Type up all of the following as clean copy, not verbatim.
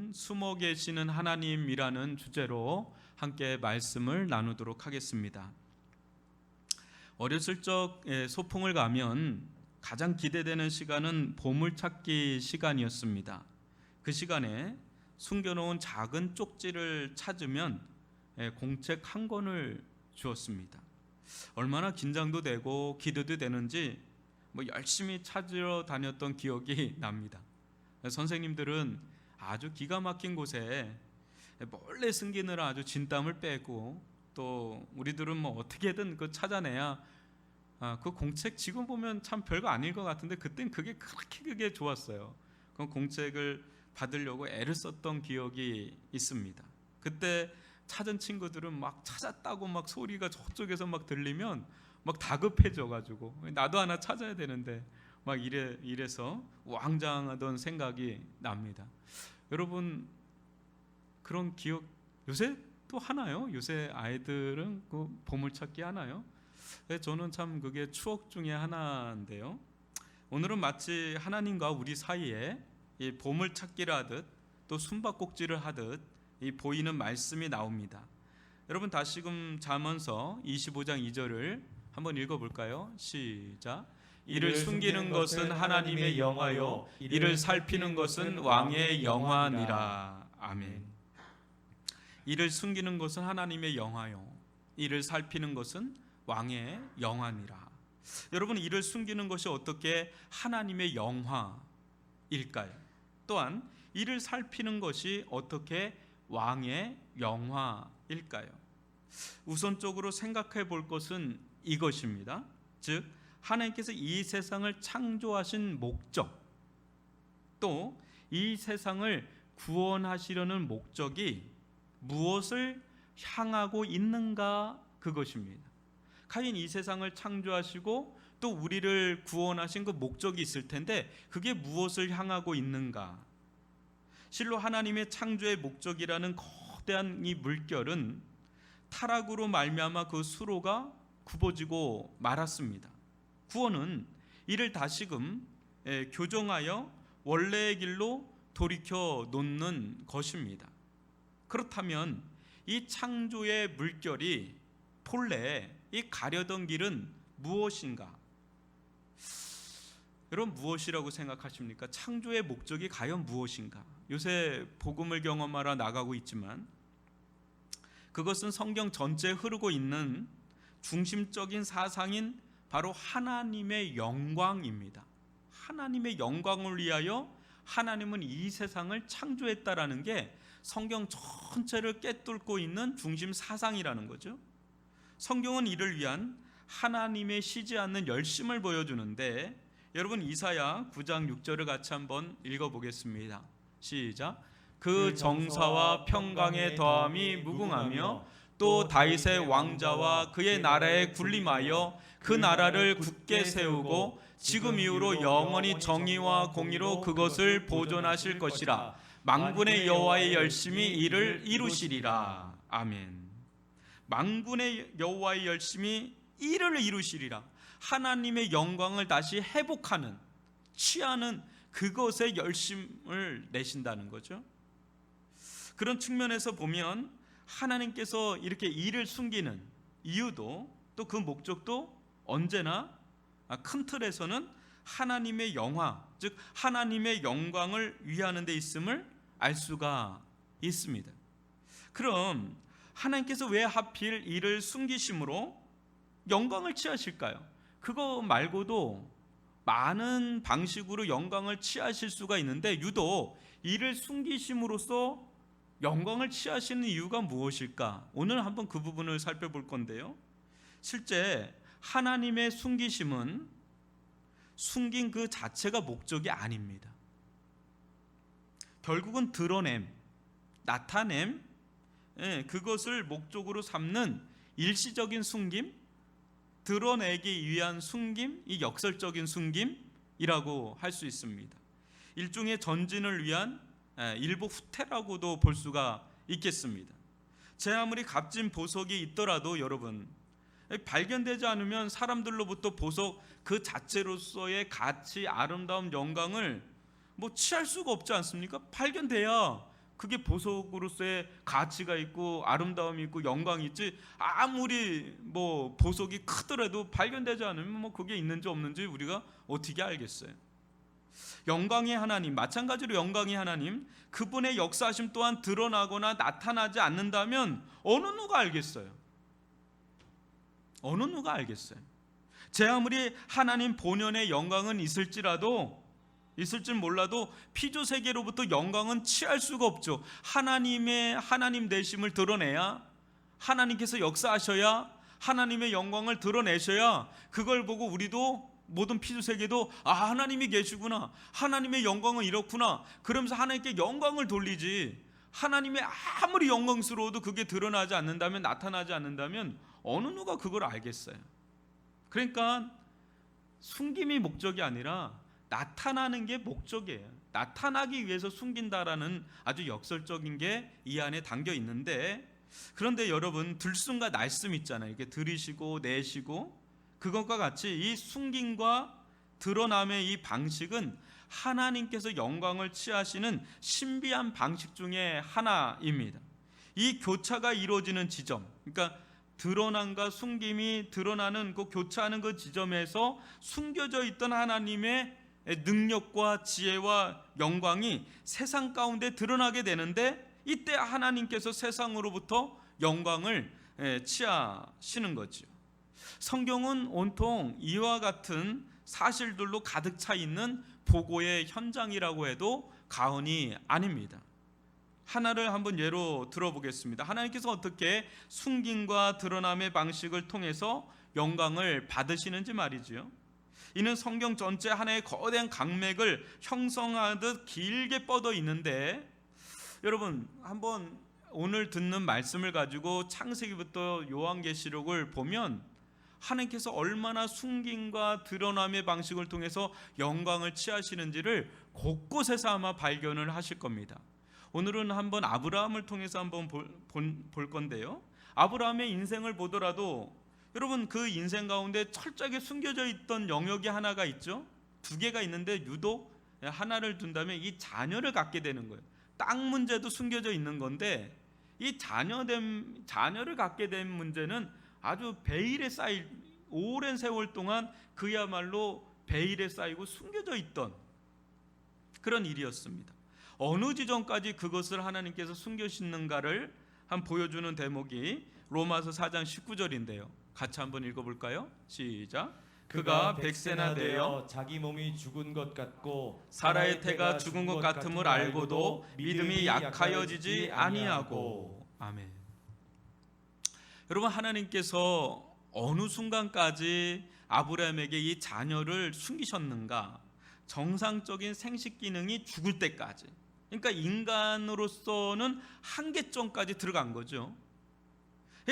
오늘은 숨어 계시는 하나님이라는 주제로 함께 말씀을 나누도록 하겠습니다. 어렸을 적 소풍을 가면 가장 기대되는 시간은 보물찾기 시간이었습니다. 그 시간에 숨겨놓은 작은 쪽지를 찾으면 공책 한 권을 주었습니다. 얼마나 긴장도 되고 기대도 되는지 열심히 찾으러 다녔던 기억이 납니다. 선생님들은 아주 기가 막힌 곳에 몰래 숨기느라 아주 진땀을 빼고, 또 우리들은 어떻게든 그 찾아내야 그 공책 지금 보면 참 별거 아닐 것 같은데 그땐 그게 그렇게 좋았어요. 그 공책을 받으려고 애를 썼던 기억이 있습니다. 그때 찾은 친구들은 막 찾았다고 막 소리가 저쪽에서 막 들리면 막 다급해져 가지고 나도 하나 찾아야 되는데 막 이래서 왕장하던 생각이 납니다. 여러분 그런 기억 요새 또 하나요? 요새 아이들은 그 보물찾기 하나요? 저는 참 그게 추억 중에 하나인데요. 오늘은 마치 하나님과 우리 사이에 이 보물찾기를 하듯 또 숨바꼭질을 하듯 이 보이는 말씀이 나옵니다. 여러분 다시금 잠언서 25장 2절을 한번 읽어볼까요? 시작. 이를 숨기는 것은 하나님의 영화요 이를 살피는 것은 왕의 영화니라. 아멘. 이를 숨기는 것은 하나님의 영화요 이를 살피는 것은 왕의 영화니라. 여러분 이를 숨기는 것이 어떻게 하나님의 영화일까요? 또한 이를 살피는 것이 어떻게 왕의 영화일까요? 우선적으로 생각해 볼 것은 이것입니다. 즉 하나님께서 이 세상을 창조하신 목적, 또 이 세상을 구원하시려는 목적이 무엇을 향하고 있는가, 그것입니다. 과연 이 세상을 창조하시고 또 우리를 구원하신 그 목적이 있을 텐데 그게 무엇을 향하고 있는가? 실로 하나님의 창조의 목적이라는 거대한 이 물결은 타락으로 말미암아 그 수로가 굽어지고 말았습니다. 구원은 이를 다시금 교정하여 원래의 길로 돌이켜 놓는 것입니다. 그렇다면 이 창조의 물결이 본래 이 가려던 길은 무엇인가? 여러분 무엇이라고 생각하십니까? 창조의 목적이 과연 무엇인가? 요새 복음을 경험하러 나가고 있지만 그것은 성경 전체에 흐르고 있는 중심적인 사상인 바로 하나님의 영광입니다. 하나님의 영광을 위하여 하나님은 이 세상을 창조했다라는 게 성경 전체를 꿰뚫고 있는 중심 사상이라는 거죠. 성경은 이를 위한 하나님의 쉬지 않는 열심을 보여주는데, 여러분 이사야 9장 6절을 같이 한번 읽어보겠습니다. 시작. 그 정사와 평강의 더함이 무궁하며 또 다윗의 왕자와 그의 나라에 군림하여 그 나라를 굳게 세우고 지금 이후로 영원히 정의와 공의로 그것을 보존하실 것이라. 만군의 여호와의 열심이 이를 이루시리라. 아멘. 만군의 여호와의 열심이 이를 이루시리라. 하나님의 영광을 다시 회복하는, 취하는 그것에 열심을 내신다는 거죠. 그런 측면에서 보면 하나님께서 이렇게 일을 숨기는 이유도 또 그 목적도 언제나 큰 틀에서는 하나님의 영화, 즉 하나님의 영광을 위하는 데 있음을 알 수가 있습니다. 그럼 하나님께서 왜 하필 이를 숨기심으로 영광을 취하실까요? 그거 말고도 많은 방식으로 영광을 취하실 수가 있는데 유독 이를 숨기심으로써 영광을 취하시는 이유가 무엇일까? 오늘 한번 그 부분을 살펴볼 건데요. 실제 하나님의 숨기심은 숨긴 그 자체가 목적이 아닙니다. 결국은 드러냄, 나타냄, 그것을 목적으로 삼는 일시적인 숨김, 드러내기 위한 숨김, 이 역설적인 숨김이라고 할 수 있습니다. 일종의 전진을 위한 일부 후퇴라고도 볼 수가 있겠습니다. 제 아무리 값진 보석이 있더라도 여러분 발견되지 않으면 사람들로부터 보석 그 자체로서의 가치, 아름다움, 영광을 취할 수가 없지 않습니까? 발견돼야 그게 보석으로서의 가치가 있고 아름다움이 있고 영광이 있지, 아무리 뭐 보석이 크더라도 발견되지 않으면 뭐 그게 있는지 없는지 우리가 어떻게 알겠어요? 영광의 하나님, 마찬가지로 영광의 하나님, 그분의 역사하심 또한 드러나거나 나타나지 않는다면 어느 누가 알겠어요? 어느 누가 알겠어요? 제 아무리 하나님 본연의 영광은 있을지 몰라도 피조 세계로부터 영광은 취할 수가 없죠. 하나님 되심을 드러내야, 하나님께서 역사하셔야, 하나님의 영광을 드러내셔야 그걸 보고 우리도, 모든 피조 세계도 하나님이 계시구나, 하나님의 영광은 이렇구나, 그러면서 하나님께 영광을 돌리지, 하나님의 아무리 영광스러워도 그게 드러나지 않는다면, 나타나지 않는다면 어느 누가 그걸 알겠어요? 그러니까 숨김이 목적이 아니라 나타나는 게 목적이에요. 나타나기 위해서 숨긴다라는 아주 역설적인 게 이 안에 담겨 있는데, 그런데 여러분, 들숨과 날숨 있잖아요. 이게 들이쉬고 내쉬고, 그것과 같이 이 숨김과 드러남의 이 방식은 하나님께서 영광을 취하시는 신비한 방식 중에 하나입니다. 이 교차가 이루어지는 지점, 그러니까 드러남과 숨김이 드러나는 그 교차하는 그 지점에서 숨겨져 있던 하나님의 능력과 지혜와 영광이 세상 가운데 드러나게 되는데, 이때 하나님께서 세상으로부터 영광을 취하시는 거죠. 성경은 온통 이와 같은 사실들로 가득 차 있는 보고의 현장이라고 해도 과언이 아닙니다. 하나를 한번 예로 들어보겠습니다. 하나님께서 어떻게 숨김과 드러남의 방식을 통해서 영광을 받으시는지 말이지요. 이는 성경 전체 하나의 거대한 강맥을 형성하듯 길게 뻗어 있는데, 여러분 한번 오늘 듣는 말씀을 가지고 창세기부터 요한계시록을 보면 하나님께서 얼마나 숨김과 드러남의 방식을 통해서 영광을 취하시는지를 곳곳에서 아마 발견을 하실 겁니다. 오늘은 한번 아브라함을 통해서 한번 볼 건데요, 아브라함의 인생을 보더라도 여러분 그 인생 가운데 철저하게 숨겨져 있던 영역이 하나가 있죠. 두 개가 있는데 유독 하나를 둔다면 이 자녀를 갖게 되는 거예요. 땅 문제도 숨겨져 있는 건데, 이 자녀를 갖게 된 문제는 아주 베일에 쌓일, 오랜 세월 동안 그야말로 베일에 쌓이고 숨겨져 있던 그런 일이었습니다. 어느 지점까지 그것을 하나님께서 숨겨주시는가를 한 보여주는 대목이 로마서 4장 19절인데요. 같이 한번 읽어볼까요? 시작. 그가 백세나 되어 자기 몸이 죽은 것 같고 사라의 태가 죽은 것 같음을 알고도 믿음이 약하여지지 아니하고. 아멘. 여러분, 하나님께서 어느 순간까지 아브라함에게 이 자녀를 숨기셨는가? 정상적인 생식 기능이 죽을 때까지, 그러니까 인간으로서는 한계점까지 들어간 거죠.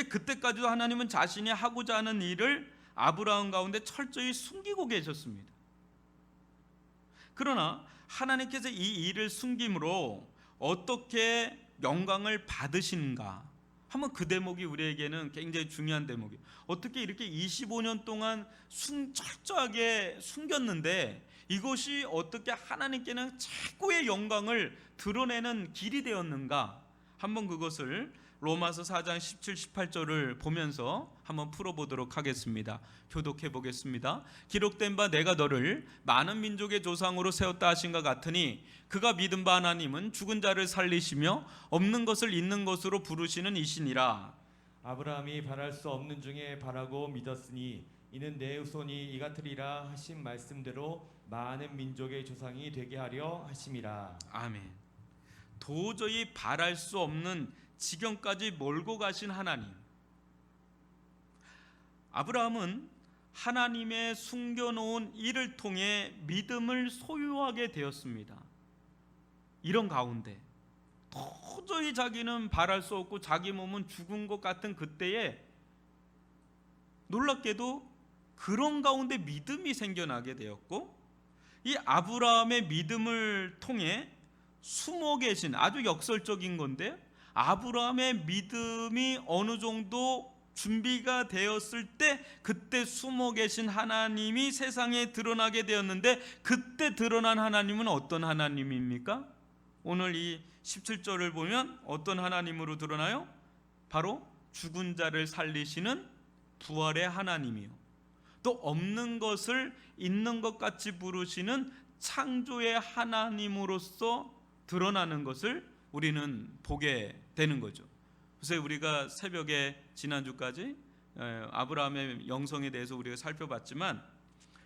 그때까지도 하나님은 자신이 하고자 하는 일을 아브라함 가운데 철저히 숨기고 계셨습니다. 그러나 하나님께서 이 일을 숨김으로 어떻게 영광을 받으시는가, 한번 그 대목이 우리에게는 굉장히 중요한 대목이에요. 어떻게 이렇게 25년 동안 철저하게 숨겼는데 이것이 어떻게 하나님께는 최고의 영광을 드러내는 길이 되었는가, 한번 그것을 로마서 4장 17, 18절을 보면서 한번 풀어보도록 하겠습니다. 교독해 보겠습니다. 기록된 바 내가 너를 많은 민족의 조상으로 세웠다 하신 것 같으니 그가 믿은 바 하나님은 죽은 자를 살리시며 없는 것을 있는 것으로 부르시는 이시니라. 아브라함이 바랄 수 없는 중에 바라고 믿었으니 이는 내 후손이 이같으리라 하신 말씀대로 많은 민족의 조상이 되게 하려 하심이라. 아멘. 도저히 바랄 수 없는 지경까지 몰고 가신 하나님. 아브라함은 하나님의 숨겨놓은 일을 통해 믿음을 소유하게 되었습니다. 이런 가운데 도저히 자기는 바랄 수 없고 자기 몸은 죽은 것 같은 그때에 놀랍게도 그런 가운데 믿음이 생겨나게 되었고, 이 아브라함의 믿음을 통해 숨어 계신, 아주 역설적인 건데, 아브라함의 믿음이 어느 정도 준비가 되었을 때 그때 숨어 계신 하나님이 세상에 드러나게 되었는데, 그때 드러난 하나님은 어떤 하나님입니까? 오늘 이 17절을 보면 어떤 하나님으로 드러나요? 바로 죽은 자를 살리시는 부활의 하나님이요, 또 없는 것을 있는 것 같이 부르시는 창조의 하나님으로서 드러나는 것을 우리는 보게 되는 거죠. 그래서 우리가 새벽에 지난주까지 아브라함의 영성에 대해서 우리가 살펴봤지만,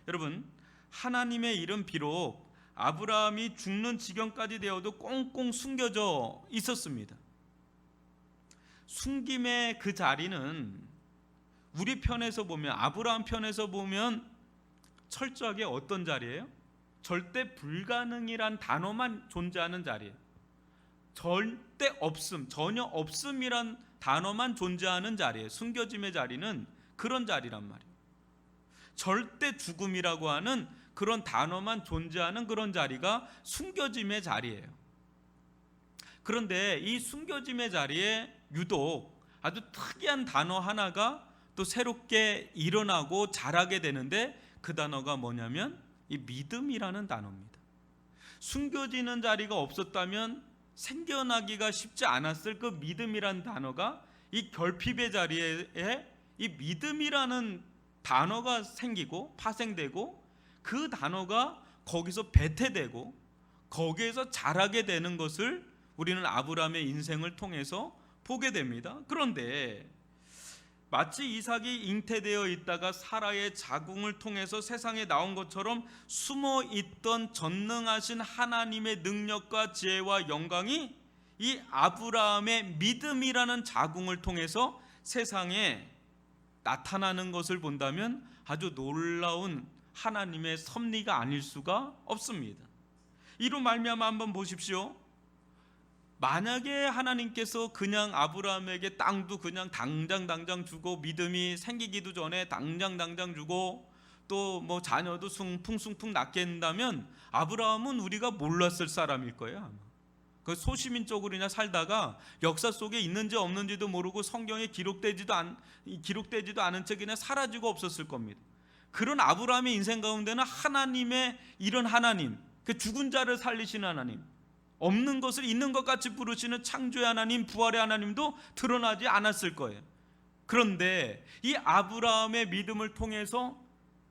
여러분, 하나님의 일은 비록 아브라함이 죽는 지경까지 되어도 꽁꽁 숨겨져 있었습니다. 숨김의 그 자리는 우리 편에서 보면, 아브라함 편에서 보면 철저하게 어떤 자리예요? 절대 불가능이란 단어만 존재하는 자리예요. 절대 없음, 전혀 없음이란 단어만 존재하는 자리예요. 숨겨짐의 자리는 그런 자리란 말이에요. 절대 죽음이라고 하는 그런 단어만 존재하는 그런 자리가 숨겨짐의 자리예요. 그런데 이 숨겨짐의 자리에 유독 아주 특이한 단어 하나가 또 새롭게 일어나고 자라게 되는데, 그 단어가 뭐냐면 이 믿음이라는 단어입니다. 숨겨지는 자리가 없었다면 생겨나기가 쉽지 않았을 그 믿음이라는 단어가 이 결핍의 자리에 이 믿음이라는 단어가 생기고 파생되고, 그 단어가 거기서 배태되고 거기에서 자라게 되는 것을 우리는 아브라함의 인생을 통해서 보게 됩니다. 그런데 마치 이삭이 잉태되어 있다가 사라의 자궁을 통해서 세상에 나온 것처럼 숨어 있던 전능하신 하나님의 능력과 지혜와 영광이 이 아브라함의 믿음이라는 자궁을 통해서 세상에 나타나는 것을 본다면 아주 놀라운 하나님의 섭리가 아닐 수가 없습니다. 이로 말미암아 한번 보십시오. 만약에 하나님께서 그냥 아브라함에게 땅도 그냥 당장 주고, 믿음이 생기기도 전에 당장 주고, 또 뭐 자녀도 숭풍 낳게 한다면 아브라함은 우리가 몰랐을 사람일 거예요. 아마 그 소시민적으로 그냥 살다가 역사 속에 있는지 없는지도 모르고 성경에 기록되지도 않은 채 그냥 사라지고 없었을 겁니다. 그런 아브라함의 인생 가운데는 하나님의 이런 하나님, 그 죽은 자를 살리시는 하나님, 없는 것을 있는 것 같이 부르시는 창조의 하나님, 부활의 하나님도 드러나지 않았을 거예요. 그런데 이 아브라함의 믿음을 통해서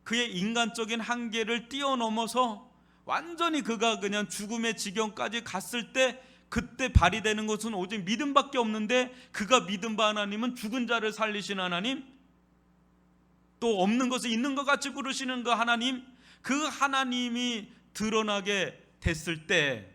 그의 인간적인 한계를 뛰어넘어서 완전히 그가 그냥 죽음의 지경까지 갔을 때, 그때 발휘되는 것은 오직 믿음밖에 없는데, 그가 믿은 바 하나님은 죽은 자를 살리시는 하나님, 또 없는 것을 있는 것 같이 부르시는 그 하나님, 그 하나님이 드러나게 됐을 때,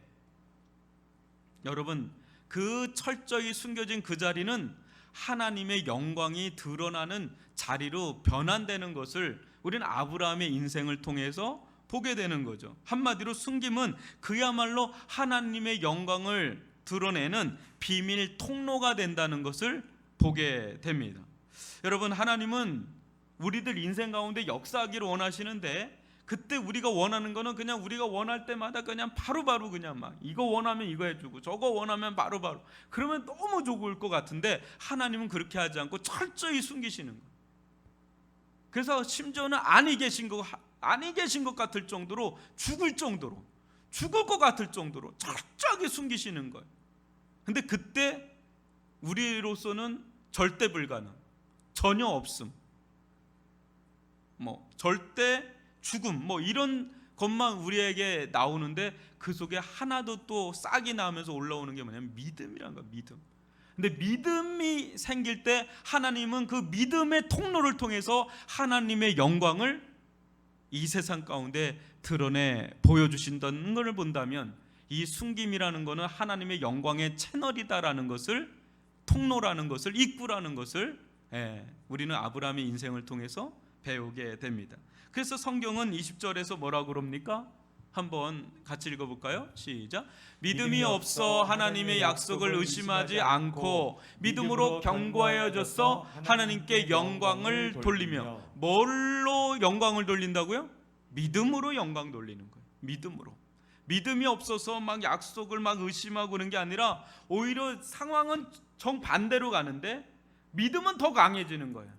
여러분, 그 철저히 숨겨진 그 자리는 하나님의 영광이 드러나는 자리로 변환되는 것을 우리는 아브라함의 인생을 통해서 보게 되는 거죠. 한마디로 숨김은 그야말로 하나님의 영광을 드러내는 비밀 통로가 된다는 것을 보게 됩니다. 여러분, 하나님은 우리들 인생 가운데 역사하기를 원하시는데, 그때 우리가 원하는 거는 그냥 우리가 원할 때마다 그냥 바로바로 그냥 막 이거 원하면 이거 해주고 저거 원하면 바로바로, 그러면 너무 좋을 것 같은데 하나님은 그렇게 하지 않고 철저히 숨기시는 거예요. 그래서 심지어는 아니 계신 것 같을 정도로, 죽을 것 같을 정도로 철저하게 숨기시는 거예요. 근데 그때 우리로서는 절대 불가능, 전혀 없음, 뭐 절대 죽음, 뭐 이런 것만 우리에게 나오는데, 그 속에 하나도 또 싹이 나면서 올라오는 게 뭐냐면 믿음이란 거야. 믿음. 근데 믿음이 생길 때 하나님은 그 믿음의 통로를 통해서 하나님의 영광을 이 세상 가운데 드러내 보여주신다는 것을 본다면, 이 숨김이라는 것은 하나님의 영광의 채널이다라는 것을, 통로라는 것을, 입구라는 것을 우리는 아브라함의 인생을 통해서 배우게 됩니다. 그래서 성경은 20절에서 뭐라고 그럽니까? 한번 같이 읽어볼까요? 시작. 믿음이 없어 하나님의 약속을 의심하지 않고 믿음으로 견고하여져서 하나님께 영광을 돌리며. 뭘로 영광을 돌린다고요? 믿음으로 영광 돌리는 거예요. 믿음으로. 믿음이 없어서 막 약속을 막 의심하고 그런 게 아니라 오히려 상황은 정반대로 가는데 믿음은 더 강해지는 거예요.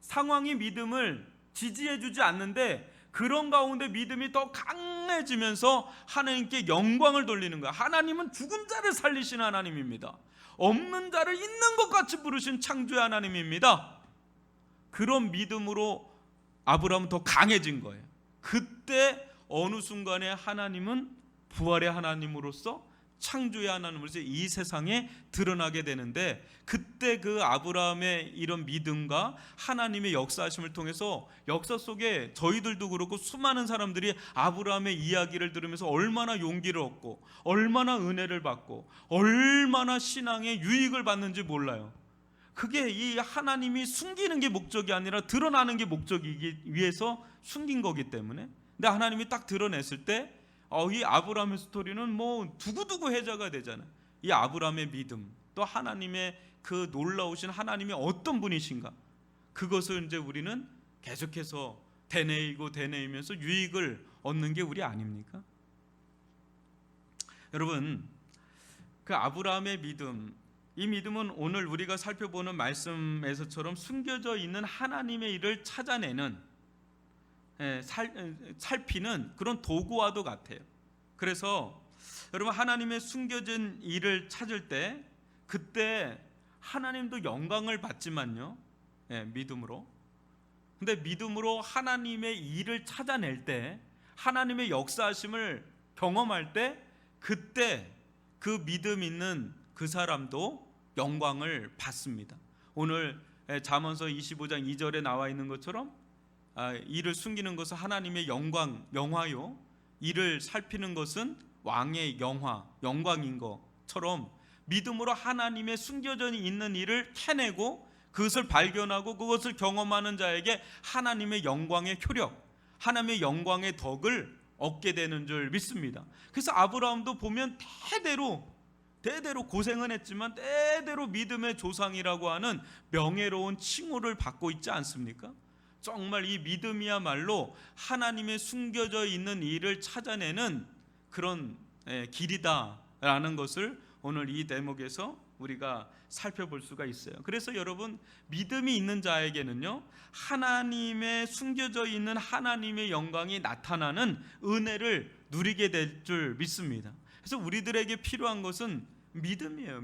상황이 믿음을 지지해주지 않는데 그런 가운데 믿음이 더 강해지면서 하나님께 영광을 돌리는 거야. 하나님은 죽은 자를 살리신 하나님입니다. 없는 자를 있는 것 같이 부르신 창조의 하나님입니다. 그런 믿음으로 아브라함은 더 강해진 거예요. 그때 어느 순간에 하나님은 부활의 하나님으로서, 창조의 하나님으로서 이 세상에 드러나게 되는데, 그때 그 아브라함의 이런 믿음과 하나님의 역사하심을 통해서 역사 속에 저희들도 그렇고 수많은 사람들이 아브라함의 이야기를 들으면서 얼마나 용기를 얻고 얼마나 은혜를 받고 얼마나 신앙의 유익을 받는지 몰라요. 그게 이 하나님이 숨기는 게 목적이 아니라 드러나는 게 목적이기 위해서 숨긴 거기 때문에. 근데 하나님이 딱 드러냈을 때 이 아브라함의 스토리는 뭐 두고두고 해자가 되잖아요. 이 아브라함의 믿음, 또 하나님의 그 놀라우신 하나님이 어떤 분이신가, 그것을 이제 우리는 계속해서 되뇌이면서 유익을 얻는 게 우리 아닙니까? 여러분, 그 아브라함의 믿음, 이 믿음은 오늘 우리가 살펴보는 말씀에서처럼 숨겨져 있는 하나님의 일을 찾아내는, 살피는 그런 도구와도 같아요. 그래서 여러분, 하나님의 숨겨진 일을 찾을 때 그때 하나님도 영광을 받지만요, 믿음으로. 근데 믿음으로 하나님의 일을 찾아낼 때, 하나님의 역사하심을 경험할 때, 그때 그 믿음 있는 그 사람도 영광을 받습니다. 오늘 잠언서 25장 2절에 나와 있는 것처럼 이를 숨기는 것은 하나님의 영화요, 이를 살피는 것은 왕의 영광인 것처럼 믿음으로 하나님의 숨겨져 있는 일을 캐내고 그것을 발견하고 그것을 경험하는 자에게 하나님의 영광의 효력, 하나님의 영광의 덕을 얻게 되는 줄 믿습니다. 그래서 아브라함도 보면 대대로 고생은 했지만 대대로 믿음의 조상이라고 하는 명예로운 칭호를 받고 있지 않습니까? 정말 이 믿음이야말로 하나님의 숨겨져 있는 일을 찾아내는 그런 길이다라는 것을 오늘 이 대목에서 우리가 살펴볼 수가 있어요. 그래서 여러분, 믿음이 있는 자에게는요, 하나님의 숨겨져 있는 하나님의 영광이 나타나는 은혜를 누리게 될 줄 믿습니다. 그래서 우리들에게 필요한 것은 믿음이에요.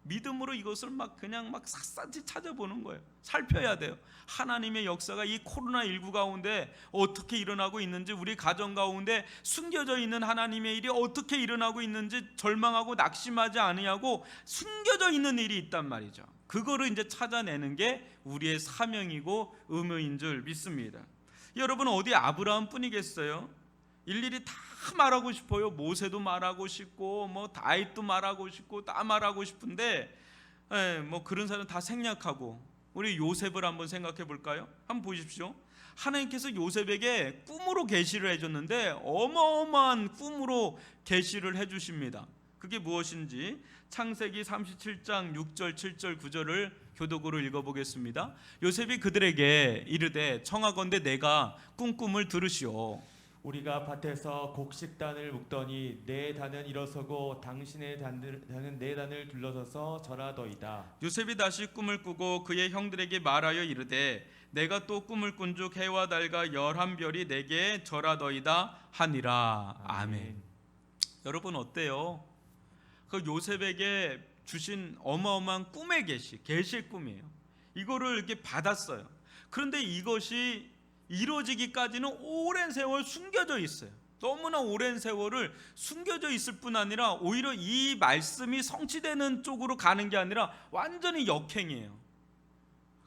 믿음으로 이것을 그냥 샅샅이 찾아보는 거예요. 살펴야 돼요. 하나님의 역사가 이 코로나19 가운데 어떻게 일어나고 있는지, 우리 가정 가운데 숨겨져 있는 하나님의 일이 어떻게 일어나고 있는지 절망하고 낙심하지 아니하고 숨겨져 있는 일이 있단 말이죠. 그거를 이제 찾아내는 게 우리의 사명이고 의무인 줄 믿습니다. 여러분, 어디 아브라함 뿐이겠어요? 일일이 다 말하고 싶어요. 모세도 말하고 싶고 다윗도 말하고 싶고 다 말하고 싶은데 그런 사람 다 생략하고 우리 요셉을 한번 생각해 볼까요? 한번 보십시오. 하나님께서 요셉에게 꿈으로 계시를 해줬는데 어마어마한 꿈으로 계시를 해주십니다. 그게 무엇인지 창세기 37장 6절 7절 9절을 교독으로 읽어보겠습니다. 요셉이 그들에게 이르되 청하건대 내가 꿈을 들으시오. 우리가 밭에서 곡식단을 묶더니 내 단은 일어서고 당신의 단은 내 단을 둘러서서 절하더이다. 요셉이 다시 꿈을 꾸고 그의 형들에게 말하여 이르되 내가 또 꿈을 꾼즉 해와 달과 11별이 내게 절하더이다 하니라. 아멘. 여러분, 어때요? 그 요셉에게 주신 어마어마한 꿈의 계시의 꿈이에요. 이거를 이렇게 받았어요. 그런데 이것이 이루어지기까지는 오랜 세월 숨겨져 있어요. 너무나 오랜 세월을 숨겨져 있을 뿐 아니라 오히려 이 말씀이 성취되는 쪽으로 가는 게 아니라 완전히 역행이에요.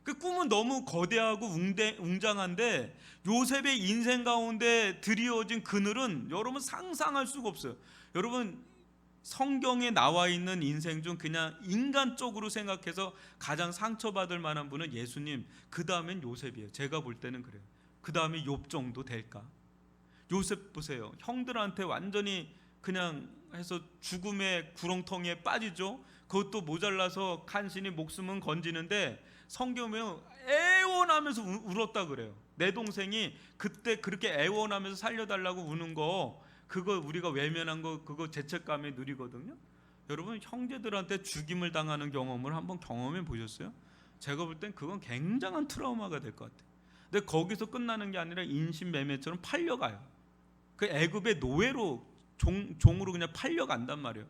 그 꿈은 너무 거대하고 웅장한데 요셉의 인생 가운데 드리워진 그늘은 여러분 상상할 수가 없어요. 여러분, 성경에 나와 있는 인생 중 그냥 인간적으로 생각해서 가장 상처받을 만한 분은 예수님, 그 다음엔 요셉이에요. 제가 볼 때는 그래요. 그 다음에 욥 정도 될까? 요셉 보세요. 형들한테 완전히 그냥 해서 죽음의 구렁텅이에 빠지죠. 그것도 모자라서 간신히 목숨은 건지는데 성경에 애원하면서 울었다 그래요. 내 동생이 그때 그렇게 애원하면서 살려달라고 우는 거, 그거 우리가 외면한 거, 그거 죄책감에 누리거든요. 여러분, 형제들한테 죽임을 당하는 경험을 한번 경험해 보셨어요? 제가 볼 땐 그건 굉장한 트라우마가 될 것 같아요. 근데 거기서 끝나는 게 아니라 인신매매처럼 팔려가요. 그 애굽의 노예로 종으로 그냥 팔려간단 말이에요.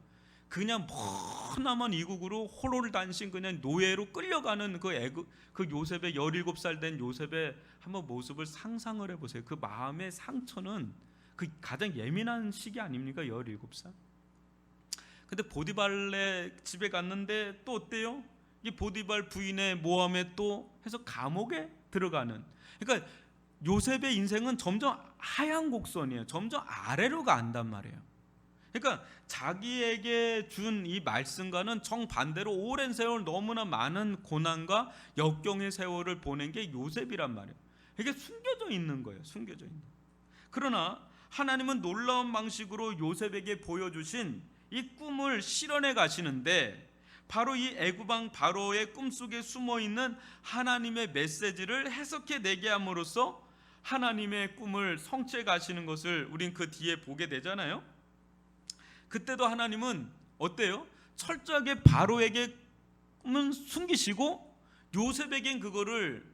그냥 머나먼 이국으로 홀홀단신 그냥 노예로 끌려가는 그 애굽, 그 요셉의 17살 된 요셉의 한번 모습을 상상을 해보세요. 그 마음의 상처는 그 가장 예민한 시기 아닙니까? 17살. 근데 보디발의 집에 갔는데 또 어때요? 이 보디발 부인의 모함에 또 해서 감옥에 들어가는. 그러니까 요셉의 인생은 점점 하향 곡선이에요. 점점 아래로 간단 말이에요. 그러니까 자기에게 준 이 말씀과는 정반대로 오랜 세월 너무나 많은 고난과 역경의 세월을 보낸 게 요셉이란 말이에요. 이게 숨겨져 있는 거예요. 숨겨져 있는. 그러나 하나님은 놀라운 방식으로 요셉에게 보여주신 이 꿈을 실현해 가시는데, 바로 이 애굽왕 바로의 꿈속에 숨어있는 하나님의 메시지를 해석해 내게 함으로써 하나님의 꿈을 성취해 가시는 것을 우린 그 뒤에 보게 되잖아요. 그때도 하나님은 어때요? 철저하게 바로에게 꿈은 숨기시고 요셉에겐 그거를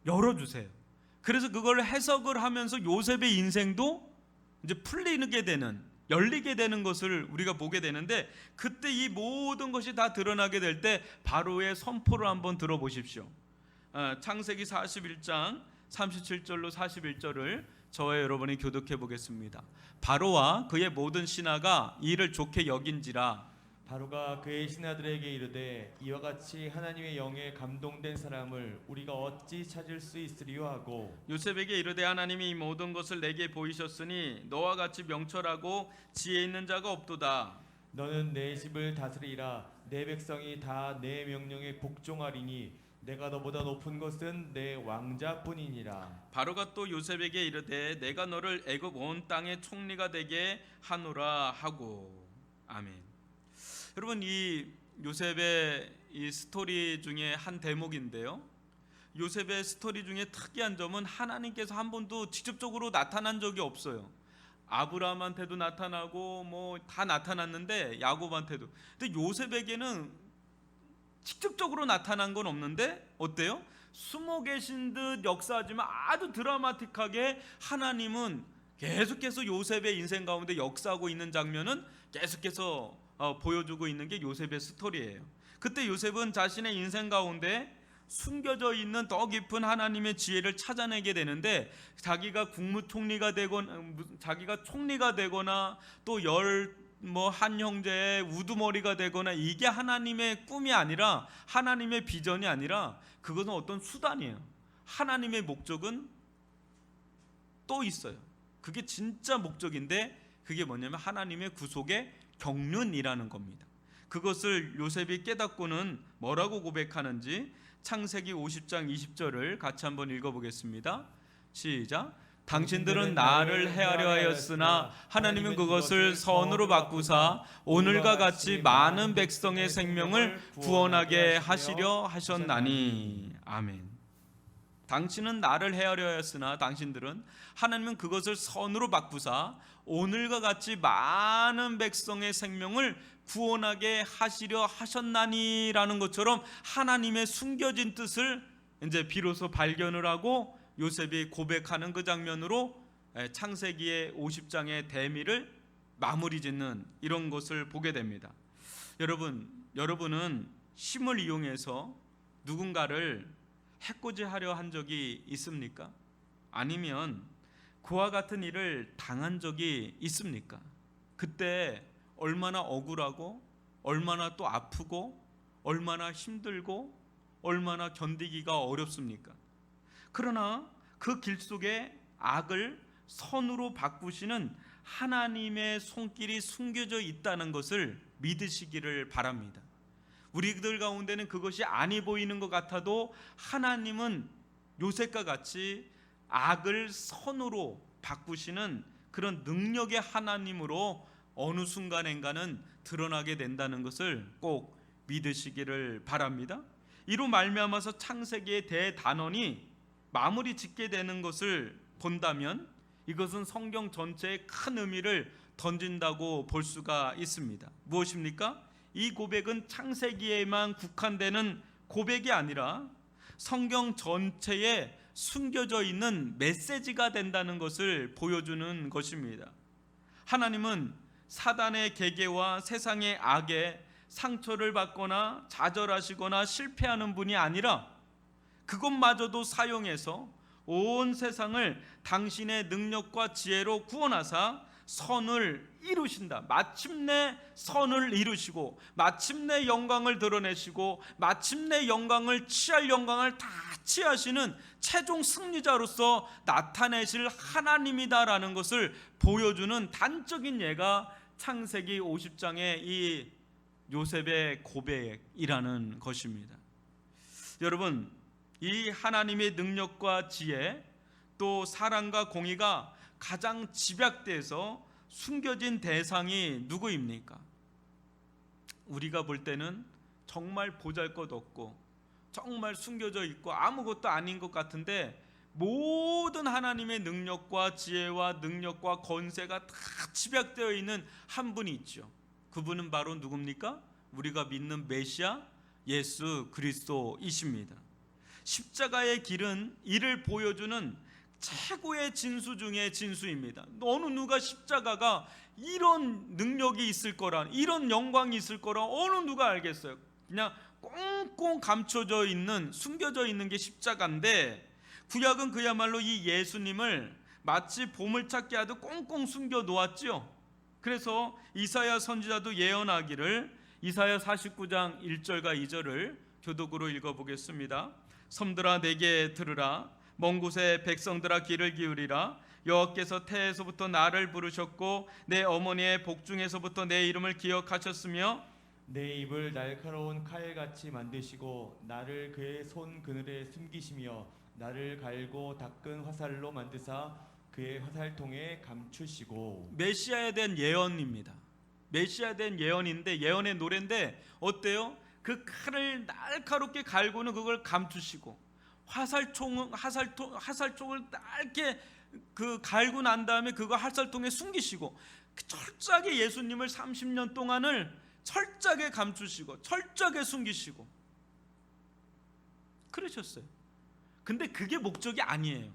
열어주세요. 그래서 그걸 해석을 하면서 요셉의 인생도 이제 풀리게 되는, 열리게 되는 것을 우리가 보게 되는데, 그때 이 모든 것이 다 드러나게 될 때 바로의 선포를 한번 들어보십시오. 창세기 41장 37절로 41절을 저와 여러분이 교독해 보겠습니다. 바로와 그의 모든 신하가 이를 좋게 여긴지라. 바로가 그의 신하들에게 이르되 이와 같이 하나님의 영에 감동된 사람을 우리가 어찌 찾을 수 있으리요 하고, 요셉에게 이르되 하나님이 이 모든 것을 내게 보이셨으니 너와 같이 명철하고 지혜 있는 자가 없도다. 너는 내 집을 다스리라. 내 백성이 다 내 명령에 복종하리니 내가 너보다 높은 것은 내 왕자뿐이니라. 바로가 또 요셉에게 이르되 내가 너를 애굽 온 땅의 총리가 되게 하노라 하고. 아멘. 여러분, 이 요셉의 이 스토리 중에 한 대목인데요, 요셉의 스토리 중에 특이한 점은 하나님께서 한 번도 직접적으로 나타난 적이 없어요. 아브라함한테도 나타나고 뭐 다 나타났는데, 야곱한테도. 근데 요셉에게는 직접적으로 나타난 건 없는데 어때요? 숨어 계신 듯 역사하지만 아주 드라마틱하게 하나님은 계속해서 요셉의 인생 가운데 역사하고 있는 장면은 계속해서 보여주고 있는 게 요셉의 스토리예요. 그때 요셉은 자신의 인생 가운데 숨겨져 있는 더 깊은 하나님의 지혜를 찾아내게 되는데, 자기가 국무총리가 되거나 자기가 총리가 되거나 또 한 형제의 우두머리가 되거나, 이게 하나님의 꿈이 아니라, 하나님의 비전이 아니라, 그것은 어떤 수단이에요. 하나님의 목적은 또 있어요. 그게 진짜 목적인데, 그게 뭐냐면 하나님의 구속의 경륜이라는 겁니다. 그것을 요셉이 깨닫고는 뭐라고 고백하는지 창세기 50장 20절을 같이 한번 읽어보겠습니다. 시작. 당신들은 나를 해하려 하였으나 하나님은 그것을 선으로 바꾸사 오늘과 같이 많은 백성의 생명을 구원하게 하시려 하셨나니. 아멘. 당신은 나를 해하려 하였으나, 당신들은, 하나님은 그것을 선으로 바꾸사 오늘과 같이 많은 백성의 생명을 구원하게 하시려 하셨나니라는 것처럼 하나님의 숨겨진 뜻을 이제 비로소 발견을 하고 요셉이 고백하는 그 장면으로 창세기의 50장의 대미를 마무리 짓는 이런 것을 보게 됩니다. 여러분은 힘을 이용해서 누군가를 해코지하려 한 적이 있습니까? 아니면 그와 같은 일을 당한 적이 있습니까? 그때 얼마나 억울하고 얼마나 또 아프고 얼마나 힘들고 얼마나 견디기가 어렵습니까? 그러나 그 길 속에 악을 선으로 바꾸시는 하나님의 손길이 숨겨져 있다는 것을 믿으시기를 바랍니다. 우리들 가운데는 그것이 아니 보이는 것 같아도 하나님은 요셉과 같이 악을 선으로 바꾸시는 그런 능력의 하나님으로 어느 순간인가는 드러나게 된다는 것을 꼭 믿으시기를 바랍니다. 이로 말미암아서 창세기의 대단원이 마무리 짓게 되는 것을 본다면 이것은 성경 전체에 큰 의미를 던진다고 볼 수가 있습니다. 무엇입니까? 이 고백은 창세기에만 국한되는 고백이 아니라 성경 전체에 숨겨져 있는 메시지가 된다는 것을 보여주는 것입니다. 하나님은 사단의 계계와 세상의 악에 상처를 받거나 좌절하시거나 실패하는 분이 아니라 그것마저도 사용해서 온 세상을 당신의 능력과 지혜로 구원하사 선을 이루신다. 마침내 선을 이루시고 마침내 영광을 드러내시고 마침내 영광을 취할 영광을 다 취하시는 최종 승리자로서 나타내실 하나님이다라는 것을 보여주는 단적인 예가 창세기 50장의 이 요셉의 고백이라는 것입니다. 여러분, 이 하나님의 능력과 지혜 또 사랑과 공의가 가장 집약돼서 숨겨진 대상이 누구입니까? 우리가 볼 때는 정말 보잘것없고 정말 숨겨져 있고 아무것도 아닌 것 같은데 모든 하나님의 능력과 지혜와 능력과 권세가 다 집약되어 있는 한 분이 있죠. 그분은 바로 누굽니까? 우리가 믿는 메시아 예수 그리스도이십니다. 십자가의 길은 이를 보여주는 최고의 진수 중의 진수입니다. 어느 누가 십자가가 이런 능력이 있을 거라, 이런 영광이 있을 거라 어느 누가 알겠어요? 그냥 꽁꽁 감춰져 있는, 숨겨져 있는 게 십자가인데, 구약은 그야말로 이 예수님을 마치 보물찾기 하듯 꽁꽁 숨겨 놓았죠. 그래서 이사야 선지자도 예언하기를, 이사야 49장 1절과 2절을 교독으로 읽어보겠습니다. 섬들아 내게 들으라, 먼 곳의 백성들아 귀를 기울이라. 여호와께서 태에서부터 나를 부르셨고 내 어머니의 복중에서부터 내 이름을 기억하셨으며 내 입을 날카로운 칼같이 만드시고 나를 그의 손 그늘에 숨기시며 나를 갈고 닦은 화살로 만드사 그의 화살통에 감추시고. 메시아에 대한 예언입니다. 메시아에 대한 예언인데, 예언의 노래인데 어때요? 그 칼을 날카롭게 갈고는 그걸 감추시고 화살총을 짧게 그 갈고 난 다음에 그거 화살통에 숨기시고 철저하게 예수님을 30년 동안을 철저하게 감추시고 철저하게 숨기시고 그러셨어요. 근데 그게 목적이 아니에요.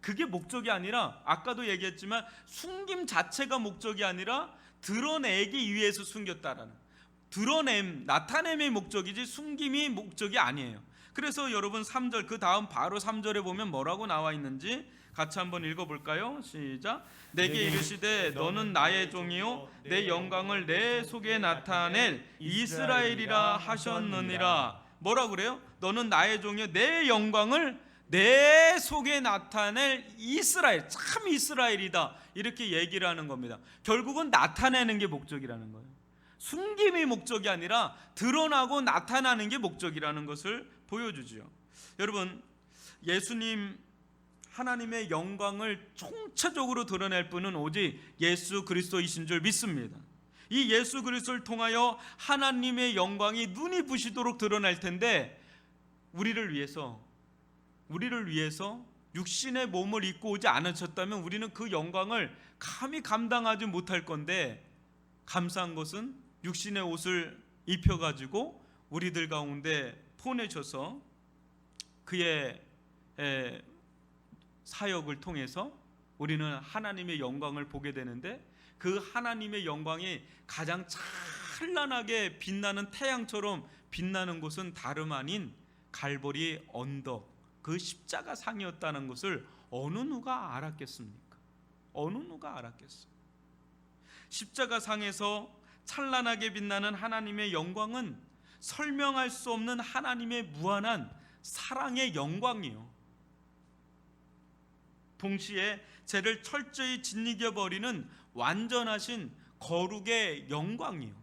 그게 목적이 아니라 아까도 얘기했지만 숨김 자체가 목적이 아니라 드러내기 위해서 숨겼다라는, 나타냄이 목적이지 숨김이 목적이 아니에요. 그래서 여러분 3절, 그 다음 바로 3절에 보면 뭐라고 나와 있는지 같이 한번 읽어볼까요? 시작. 내게 이르시되 너는 나의 종이요 내 영광을 내 속에 나타낼 이스라엘이라 하셨느니라. 뭐라 그래요? 너는 나의 종이요 내 영광을 내 속에 나타낼 이스라엘. 참 이스라엘이다, 이렇게 얘기를 하는 겁니다. 결국은 나타내는 게 목적이라는 거예요. 숨김이 목적이 아니라 드러나고 나타나는 게 목적이라는 것을 보여주죠. 여러분, 예수님 하나님의 영광을 총체적으로 드러낼 분은 오직 예수 그리스도이신 줄 믿습니다. 이 예수 그리스도를 통하여 하나님의 영광이 눈이 부시도록 드러날 텐데, 우리를 위해서 육신의 몸을 입고 오지 않으셨다면 우리는 그 영광을 감히 감당하지 못할 건데, 감사한 것은 육신의 옷을 입혀가지고 우리들 가운데 보내셔서 그의 사역을 통해서 우리는 하나님의 영광을 보게 되는데, 그 하나님의 영광이 가장 찬란하게 빛나는 태양처럼 빛나는 곳은 다름 아닌 갈보리 언덕, 그 십자가 상이었다는 것을 어느 누가 알았겠습니까? 어느 누가 알았겠어요? 십자가 상에서 찬란하게 빛나는 하나님의 영광은 설명할 수 없는 하나님의 무한한 사랑의 영광이요, 동시에 죄를 철저히 짓이겨 버리는 완전하신 거룩의 영광이요,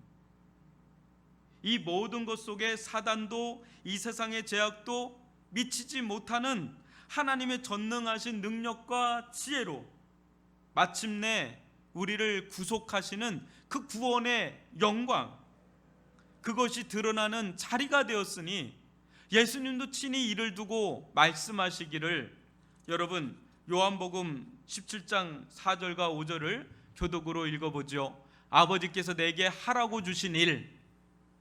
이 모든 것 속에 사단도 이 세상의 제약도 미치지 못하는 하나님의 전능하신 능력과 지혜로 마침내 우리를 구속하시는 그 구원의 영광, 그것이 드러나는 자리가 되었으니 예수님도 친히 이를 두고 말씀하시기를, 여러분 요한복음 17장 4절과 5절을 교독으로 읽어보죠. 아버지께서 내게 하라고 주신 일,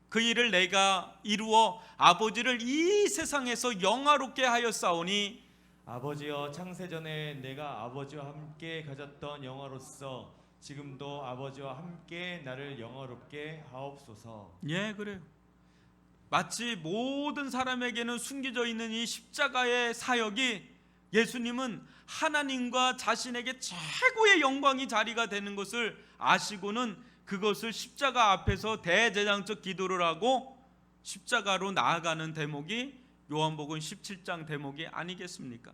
그 일을 내가 이루어 아버지를 이 세상에서 영화롭게 하였사오니 아버지여, 창세전에 내가 아버지와 함께 가졌던 영화로서 지금도 아버지와 함께 나를 영화롭게 하옵소서. 예, 그래요. 마치 모든 사람에게는 숨겨져 있는 이 십자가의 사역이 예수님은 하나님과 자신에게 최고의 영광이 자리가 되는 것을 아시고는 그것을 십자가 앞에서 대제장적 기도를 하고 십자가로 나아가는 대목이 요한복음 17장 대목이 아니겠습니까?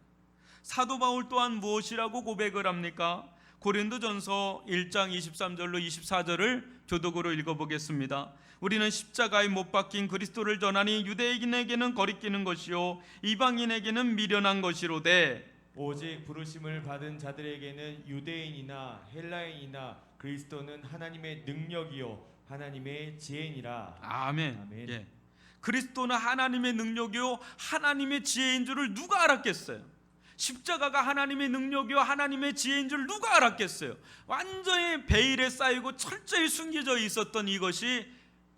사도 바울 또한 무엇이라고 고백을 합니까? 고린도전서 1장 23절로 24절을 교독으로 읽어보겠습니다. 우리는 십자가에 못 박힌 그리스도를 전하니 유대인에게는 거리끼는 것이요 이방인에게는 미련한 것이로되 오직 부르심을 받은 자들에게는 유대인이나 헬라인이나 그리스도는 하나님의 능력이요 하나님의 지혜니라. 아멘. 아멘. 예. 그리스도는 하나님의 능력이요 하나님의 지혜인 줄을 누가 알았겠어요? 십자가가 하나님의 능력이요 하나님의 지혜인 줄 누가 알았겠어요? 완전히 베일에 쌓이고 철저히 숨겨져 있었던 이것이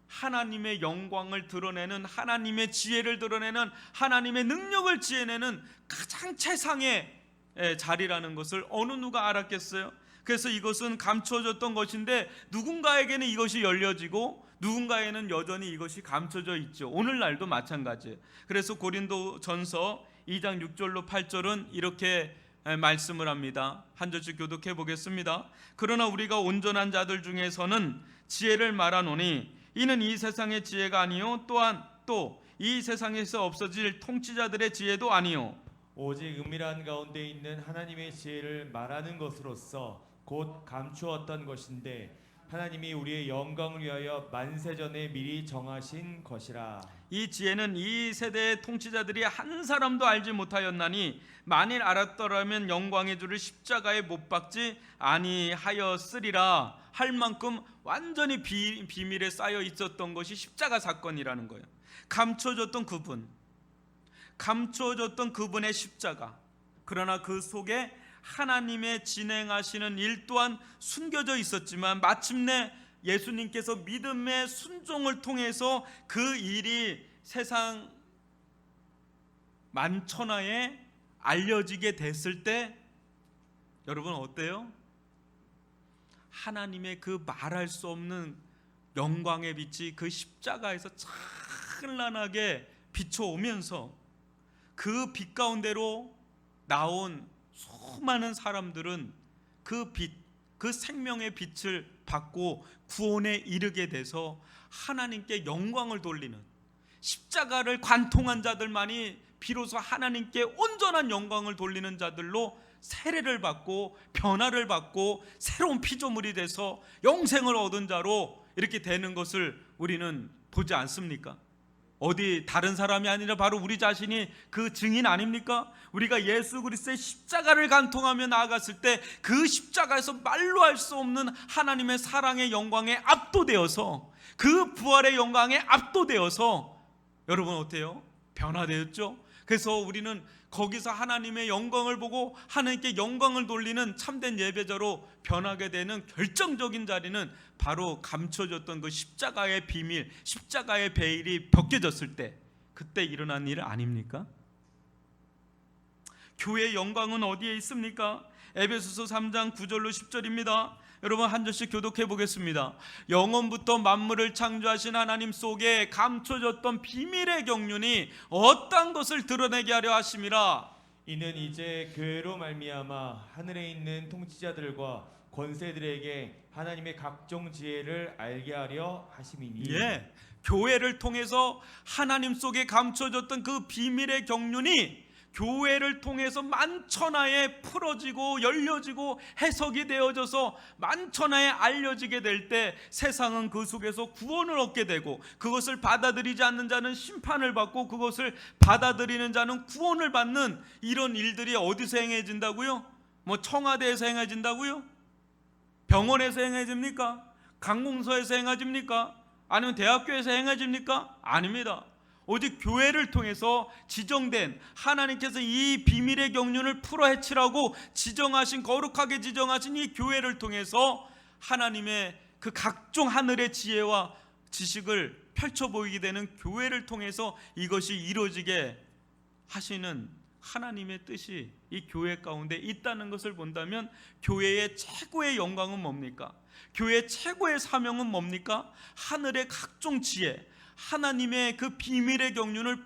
하나님의 영광을 드러내는, 하나님의 지혜를 드러내는, 하나님의 능력을 지혜내는 가장 최상의 자리라는 것을 어느 누가 알았겠어요? 그래서 이것은 감춰졌던 것인데 누군가에게는 이것이 열려지고 누군가에는 여전히 이것이 감춰져 있죠. 오늘날도 마찬가지예요. 그래서 고린도전서 2장 6절로 8절은 이렇게 말씀을 합니다. 한 절씩 교독해 보겠습니다. 그러나 우리가 온전한 자들 중에서는 지혜를 말하노니 이는 이 세상의 지혜가 아니요 또한 또 이 세상에서 없어질 통치자들의 지혜도 아니요 오직 은밀한 가운데 있는 하나님의 지혜를 말하는 것으로서 곧 감추었던 것인데 하나님이 우리의 영광을 위하여 만세전에 미리 정하신 것이라. 이 지혜는 이 세대의 통치자들이 한 사람도 알지 못하였나니 만일 알았더라면 영광의 주를 십자가에 못 박지 아니하였으리라 할 만큼 완전히 비밀에 쌓여 있었던 것이 십자가 사건이라는 거예요. 감춰졌던 그분의 십자가. 그러나 그 속에 하나님의 진행하시는 일 또한 숨겨져 있었지만 마침내 예수님께서 믿음의 순종을 통해서 그 일이 세상 만천하에 알려지게 됐을 때 여러분 어때요? 하나님의 그 말할 수 없는 영광의 빛이 그 십자가에서 찬란하게 비춰오면서 그 빛 가운데로 나온 수많은 사람들은 그 빛, 그 생명의 빛을 받고 구원에 이르게 돼서 하나님께 영광을 돌리는, 십자가를 관통한 자들만이 비로소 하나님께 온전한 영광을 돌리는 자들로 세례를 받고 변화를 받고 새로운 피조물이 돼서 영생을 얻은 자로 이렇게 되는 것을 우리는 보지 않습니까? 어디 다른 사람이 아니라 바로 우리 자신이 그 증인 아닙니까? 우리가 예수 그리스도의 십자가를 간통하며 나아갔을 때 그 십자가에서 말로 할 수 없는 하나님의 사랑의 영광에 압도되어서 그 부활의 영광에 압도되어서 여러분 어때요? 변화되었죠? 그래서 우리는 거기서 하나님의 영광을 보고 하나님께 영광을 돌리는 참된 예배자로 변하게 되는 결정적인 자리는 바로 감춰졌던 그 십자가의 비밀, 십자가의 베일이 벗겨졌을 때 그때 일어난 일 아닙니까? 교회의 영광은 어디에 있습니까? 에베소서 3장 9절로 10절입니다. 여러분 한 절씩 교독해 보겠습니다. 영원부터 만물을 창조하신 하나님 속에 감춰졌던 비밀의 경륜이 어떤 것을 드러내게 하려 하심이라. 이는 이제 교회로 말미암아 하늘에 있는 통치자들과 권세들에게 하나님의 각종 지혜를 알게 하려 하심이니. 예, 교회를 통해서 하나님 속에 감춰졌던 그 비밀의 경륜이 교회를 통해서 만천하에 풀어지고 열려지고 해석이 되어져서 만천하에 알려지게 될 때 세상은 그 속에서 구원을 얻게 되고 그것을 받아들이지 않는 자는 심판을 받고 그것을 받아들이는 자는 구원을 받는 이런 일들이 어디서 행해진다고요? 뭐 청와대에서 행해진다고요? 병원에서 행해집니까? 관공서에서 행해집니까? 아니면 대학교에서 행해집니까? 아닙니다. 오직 교회를 통해서 지정된 하나님께서 이 비밀의 경륜을 풀어 헤치라고 지정하신, 거룩하게 지정하신 이 교회를 통해서 하나님의 그 각종 하늘의 지혜와 지식을 펼쳐 보이게 되는 교회를 통해서 이것이 이루어지게 하시는 하나님의 뜻이 이 교회 가운데 있다는 것을 본다면 교회의 최고의 영광은 뭡니까? 교회의 최고의 사명은 뭡니까? 하늘의 각종 지혜, 하나님의 그 비밀의 경륜을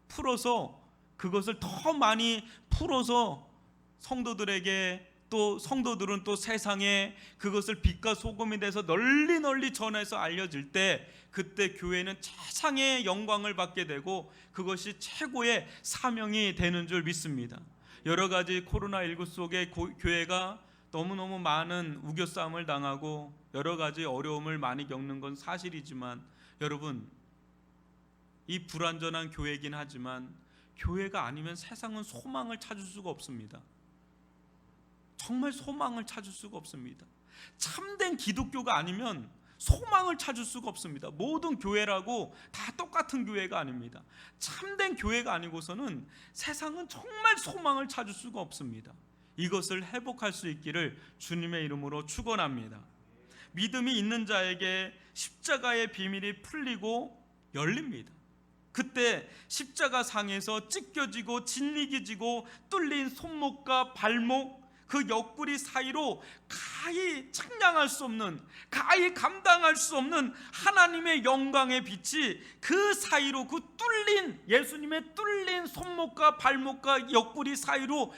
풀어서 그것을 더 많이 풀어서 성도들에게, 또 성도들은 또 세상에 그것을 빛과 소금이 돼서 널리 전해서 알려질 때, 그때 교회는 최상의 영광을 받게 되고 그것이 최고의 사명이 되는 줄 믿습니다. 여러 가지 코로나19 속에 교회가 너무너무 많은 우겨싸움을 당하고 여러 가지 어려움을 많이 겪는 건 사실이지만, 여러분, 이 불완전한 교회이긴 하지만 교회가 아니면 세상은 소망을 찾을 수가 없습니다. 정말 소망을 찾을 수가 없습니다. 참된 기독교가 아니면 소망을 찾을 수가 없습니다. 모든 교회라고 다 똑같은 교회가 아닙니다. 참된 교회가 아니고서는 세상은 정말 소망을 찾을 수가 없습니다. 이것을 회복할 수 있기를 주님의 이름으로 축원합니다. 믿음이 있는 자에게 십자가의 비밀이 풀리고 열립니다. 그때 십자가 상에서 찢겨지고 진리기지고 뚫린 손목과 발목, 그 옆구리 사이로 가히 측량할 수 없는, 가히 감당할 수 없는 하나님의 영광의 빛이 그 사이로, 그 뚫린, 예수님의 뚫린 손목과 발목과 옆구리 사이로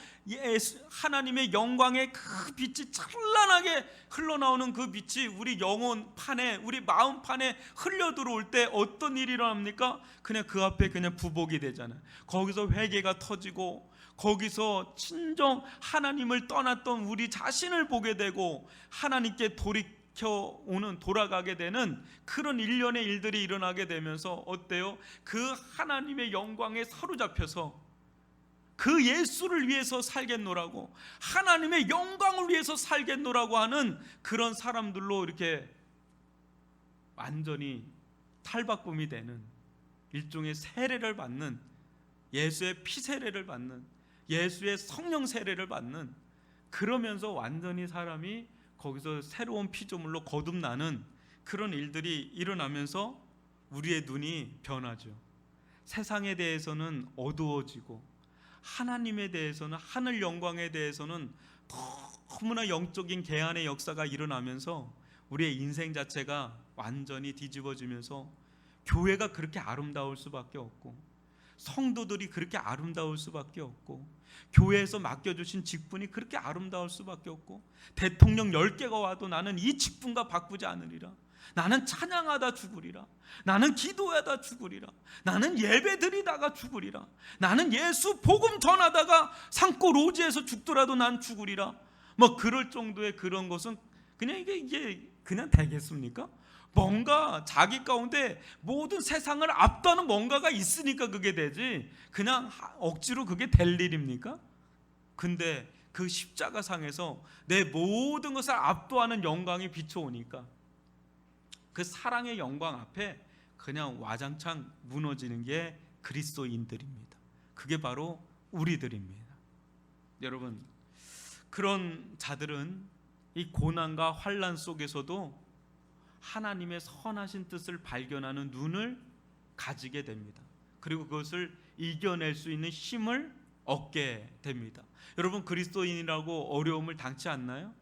하나님의 영광의 그 빛이 찬란하게 흘러나오는 그 빛이 우리 영혼판에, 우리 마음판에 흘려 들어올 때 어떤 일이 일어납니까? 그냥 그 앞에 그냥 부복이 되잖아요. 거기서 회개가 터지고, 거기서 진정 하나님을 떠났던 우리 자신을 보게 되고 하나님께 돌아가게 되는 그런 일련의 일들이 일어나게 되면서 어때요? 그 하나님의 영광에 사로잡혀서 그 예수를 위해서 살겠노라고, 하나님의 영광을 위해서 살겠노라고 하는 그런 사람들로 이렇게 완전히 탈바꿈이 되는, 일종의 세례를 받는, 예수의 피 세례를 받는, 예수의 성령 세례를 받는, 그러면서 완전히 사람이 거기서 새로운 피조물로 거듭나는 그런 일들이 일어나면서 우리의 눈이 변하죠. 세상에 대해서는 어두워지고 하나님에 대해서는, 하늘 영광에 대해서는 너무나 영적인 개안의 역사가 일어나면서 우리의 인생 자체가 완전히 뒤집어지면서 교회가 그렇게 아름다울 수밖에 없고, 성도들이 그렇게 아름다울 수밖에 없고, 교회에서 맡겨주신 직분이 그렇게 아름다울 수밖에 없고, 대통령 10개가 와도 나는 이 직분과 바꾸지 않으리라, 나는 찬양하다 죽으리라, 나는 기도하다 죽으리라, 나는 예배드리다가 죽으리라, 나는 예수 복음 전하다가 산골 오지에서 죽더라도 난 죽으리라, 뭐 그럴 정도의 그런 것은 그냥 이게 그냥 되겠습니까? 뭔가 자기 가운데 모든 세상을 압도하는 뭔가가 있으니까 그게 되지, 그냥 억지로 그게 될 일입니까? 근데 그 십자가상에서 내 모든 것을 압도하는 영광이 비춰오니까 그 사랑의 영광 앞에 그냥 와장창 무너지는 게 그리스도인들입니다. 그게 바로 우리들입니다. 여러분, 그런 자들은 이 고난과 환난 속에서도 하나님의 선하신 뜻을 발견하는 눈을 가지게 됩니다. 그리고 그것을 이겨낼 수 있는 힘을 얻게 됩니다. 여러분, 그리스도인이라고 어려움을 당치 않나요?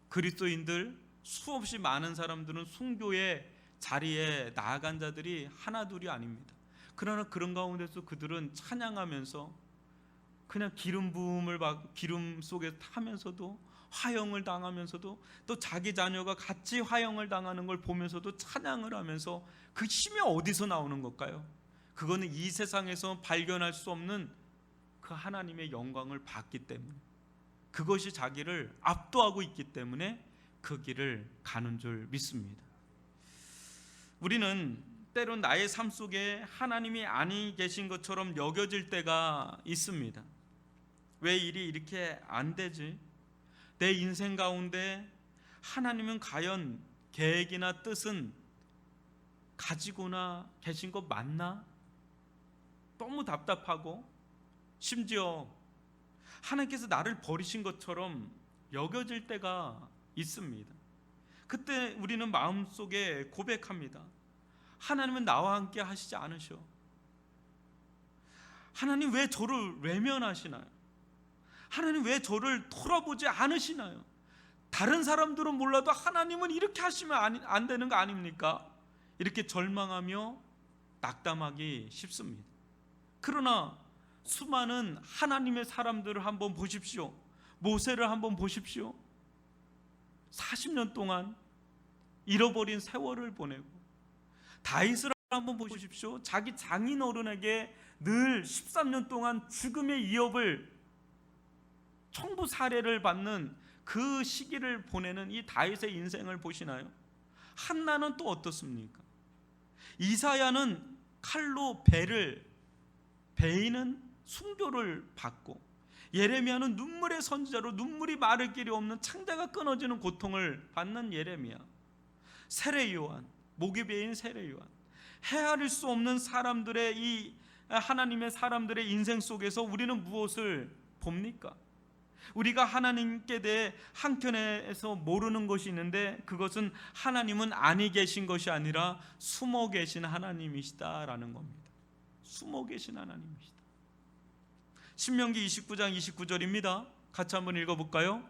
그리스도인들 수없이 많은 사람들은 순교의 자리에 나아간 자들이 하나둘이 아닙니다. 그러나 그런 가운데서 그들은 찬양하면서 그냥 기름 부음을 받고 기름 속에 타면서도, 화형을 당하면서도, 또 자기 자녀가 같이 화형을 당하는 걸 보면서도 찬양을 하면서, 그 힘이 어디서 나오는 걸까요? 그거는 이 세상에서 발견할 수 없는 그 하나님의 영광을 봤기 때문에, 그것이 자기를 압도하고 있기 때문에 그 길을 가는 줄 믿습니다. 우리는 때론 나의 삶 속에 하나님이 아니 계신 것처럼 여겨질 때가 있습니다. 왜 일이 이렇게 안 되지? 내 인생 가운데 하나님은 과연 계획이나 뜻은 가지고나 계신 것 맞나? 너무 답답하고, 심지어 하나님께서 나를 버리신 것처럼 여겨질 때가 있습니다. 그때 우리는 마음속에 고백합니다. 하나님은 나와 함께 하시지 않으셔. 하나님 왜 저를 외면하시나요? 하나님 왜 저를 돌아보지 않으시나요? 다른 사람들은 몰라도 하나님은 이렇게 하시면 안 되는 거 아닙니까? 이렇게 절망하며 낙담하기 쉽습니다. 그러나 수많은 하나님의 사람들을 한번 보십시오. 모세를 한번 보십시오. 40년 동안 잃어버린 세월을 보내고, 다윗을 한번 보십시오. 자기 장인어른에게 늘 13년 동안 죽음의 위협을 청부 살해를 받는 그 시기를 보내는 이 다윗의 인생을 보시나요? 한나는 또 어떻습니까? 이사야는 칼로 배를 베이는 순교를 받고, 예레미야는 눈물의 선지자로 눈물이 마를 길이 없는 창자가 끊어지는 고통을 받는 예레미야, 세례 요한, 목이 베인 세례 요한, 헤아릴 수 없는 사람들의 이 하나님의 사람들의 인생 속에서 우리는 무엇을 봅니까? 우리가 하나님께 대해 한켠에서 모르는 것이 있는데, 그것은 하나님은 아니 계신 것이 아니라 숨어 계신 하나님이시다라는 겁니다. 숨어 계신 하나님이시다. 신명기 29장 29절입니다. 같이 한번 읽어볼까요?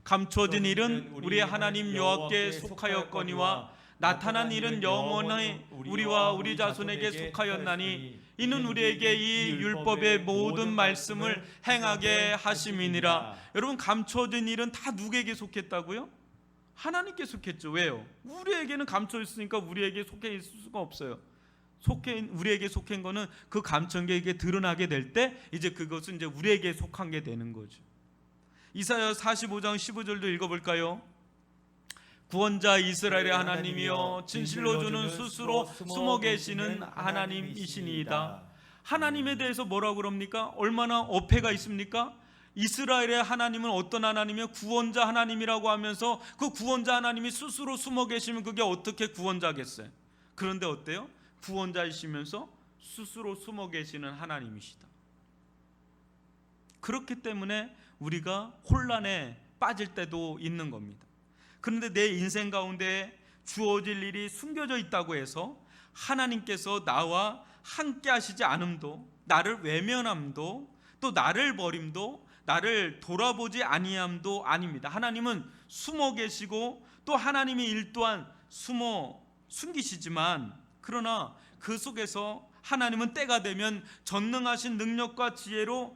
감춰진 일은 우리의 하나님 여호와께 속하였거니와 나타난 일은 영원히 우리와 우리 자손에게 속하였나니 이는 우리에게 이 율법의 모든 말씀을 행하게 하심이니라. 여러분, 감춰진 일은 다 누구에게 속했다고요? 하나님께 속했죠. 왜요? 우리에게는 감춰 있으니까 우리에게 속해 있을 수가 없어요. 우리에게 속한 거는 그 감춰진 게 드러나게 될 때 이제 그것은 이제 우리에게 속한 게 되는 거죠. 이사야 45장 15절도 읽어볼까요? 구원자 이스라엘의 하나님이여 진실로 주는 스스로 숨어 계시는 하나님이시니이다. 하나님에 대해서 뭐라고 그럽니까? 얼마나 어폐가 있습니까? 이스라엘의 하나님은 어떤 하나님이요? 구원자 하나님이라고 하면서 그 구원자 하나님이 스스로 숨어 계시면 그게 어떻게 구원자겠어요? 그런데 어때요? 구원자이시면서 스스로 숨어 계시는 하나님이시다. 그렇기 때문에 우리가 혼란에 빠질 때도 있는 겁니다. 그런데 내 인생 가운데 주어질 일이 숨겨져 있다고 해서 하나님께서 나와 함께 하시지 않음도, 나를 외면함도, 또 나를 버림도, 나를 돌아보지 아니함도 아닙니다. 하나님은 숨어 계시고 또 하나님의 일 또한 숨기시지만, 그러나 그 속에서 하나님은 때가 되면 전능하신 능력과 지혜로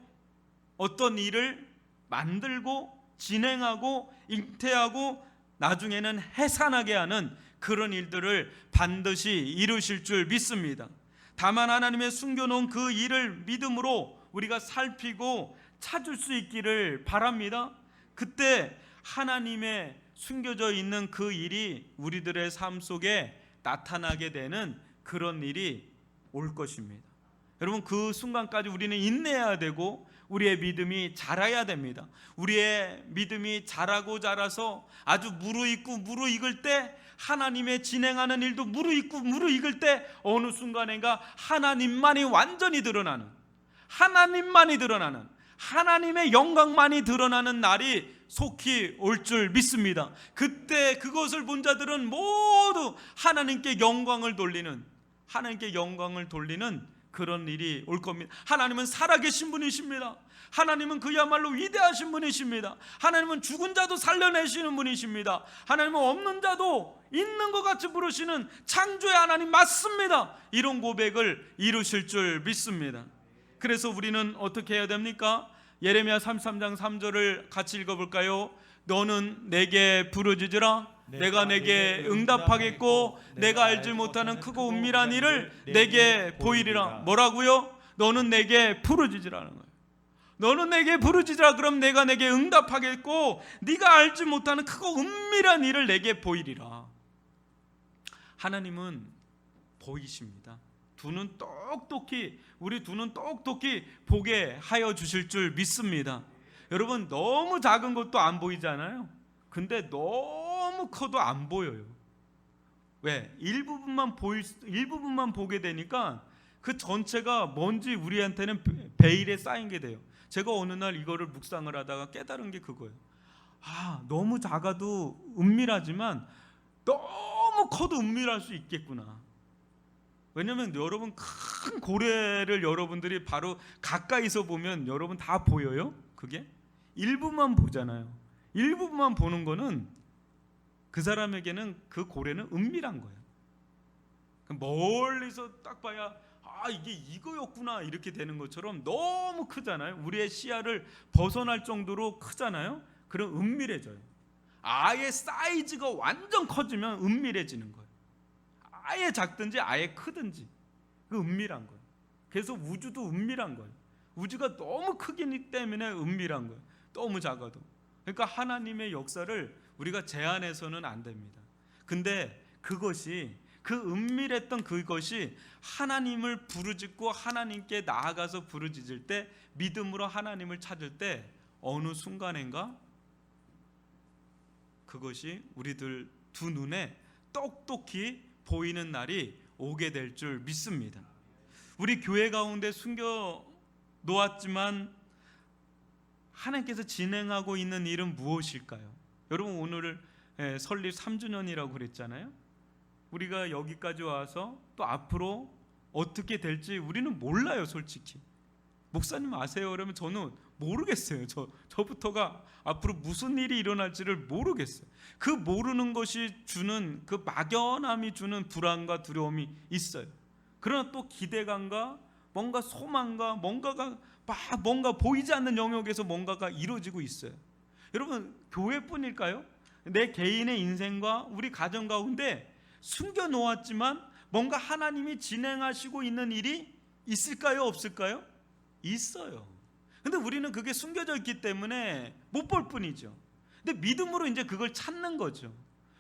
어떤 일을 만들고 진행하고 잉태하고 나중에는 해산하게 하는 그런 일들을 반드시 이루실 줄 믿습니다. 다만 하나님의 숨겨놓은 그 일을 믿음으로 우리가 살피고 찾을 수 있기를 바랍니다. 그때 하나님의 숨겨져 있는 그 일이 우리들의 삶 속에 나타나게 되는 그런 일이 올 것입니다. 여러분, 그 순간까지 우리는 인내해야 되고 우리의 믿음이 자라야 됩니다. 우리의 믿음이 자라고 자라서 아주 무르익을 때, 하나님의 진행하는 일도 무르익을 때 어느 순간인가 하나님만이 완전히 드러나는, 하나님의 영광만이 드러나는 날이 속히 올 줄 믿습니다. 그때 그것을 본 자들은 모두 하나님께 영광을 돌리는 그런 일이 올 겁니다. 하나님은 살아계신 분이십니다. 하나님은 그야말로 위대하신 분이십니다. 하나님은 죽은 자도 살려내시는 분이십니다. 하나님은 없는 자도 있는 것 같이 부르시는 창조의 하나님 맞습니다. 이런 고백을 이루실 줄 믿습니다. 그래서 우리는 어떻게 해야 됩니까? 예레미야 33장 3절을 같이 읽어볼까요? 너는 내게 부르짖으라. 내가 내게 응답하겠고 내가 알지 못하는 크고 은밀한 일을 내게 보이리라. 뭐라고요? 너는 내게 부르짖으라는 거예요. 너는 내게 부르짖으라. 그럼 내가 내게 응답하겠고 네가 알지 못하는 크고 은밀한 일을 내게 보이리라. 하나님은 보이십니다. 우리 두 눈 똑똑히 보게 하여 주실 줄 믿습니다. 여러분, 너무 작은 것도 안 보이잖아요. 근데 너무 커도 안 보여요. 왜? 일부분만 보게 되니까 그 전체가 뭔지 우리한테는 베일에 쌓인 게 돼요. 제가 어느 날 이거를 묵상을 하다가 깨달은 게 그거예요. 너무 작아도 은밀하지만 너무 커도 은밀할 수 있겠구나. 왜냐하면 여러분 큰 고래를 여러분들이 바로 가까이서 보면 여러분 다 보여요? 그게? 일부만 보잖아요. 일부만 보는 거는 그 사람에게는 그 고래는 은밀한 거예요. 멀리서 딱 봐야 이게 이거였구나 이렇게 되는 것처럼 너무 크잖아요. 우리의 시야를 벗어날 정도로 크잖아요. 그럼 은밀해져요. 아예 사이즈가 완전 커지면 은밀해지는 거예요. 아예 작든지 아예 크든지 그 은밀한 거예요. 그래서 우주도 은밀한 거예요. 우주가 너무 크기 때문에 은밀한 거예요. 너무 작아도. 그러니까 하나님의 역사를 우리가 제한해서는 안 됩니다. 근데 그것이 그 은밀했던 그것이 하나님을 부르짖고 하나님께 나아가서 부르짖을 때 믿음으로 하나님을 찾을 때 어느 순간인가 그것이 우리들 두 눈에 똑똑히 보이는 날이 오게 될 줄 믿습니다. 우리 교회 가운데 숨겨 놓았지만 하나님께서 진행하고 있는 일은 무엇일까요? 여러분 오늘 설립 3주년이라고 그랬잖아요. 우리가 여기까지 와서 또 앞으로 어떻게 될지 우리는 몰라요. 솔직히 목사님 아세요? 그러면 저는 모르겠어요. 저부터가 앞으로 무슨 일이 일어날지를 모르겠어요. 그 모르는 것이 주는 그 막연함이 주는 불안과 두려움이 있어요. 그러나 또 기대감과 뭔가 소망과 뭔가 보이지 않는 영역에서 뭔가가 이루어지고 있어요. 여러분 교회뿐일까요? 내 개인의 인생과 우리 가정 가운데 숨겨 놓았지만 뭔가 하나님이 진행하시고 있는 일이 있을까요? 없을까요? 있어요. 근데 우리는 그게 숨겨져 있기 때문에 못 볼 뿐이죠. 근데 믿음으로 이제 그걸 찾는 거죠.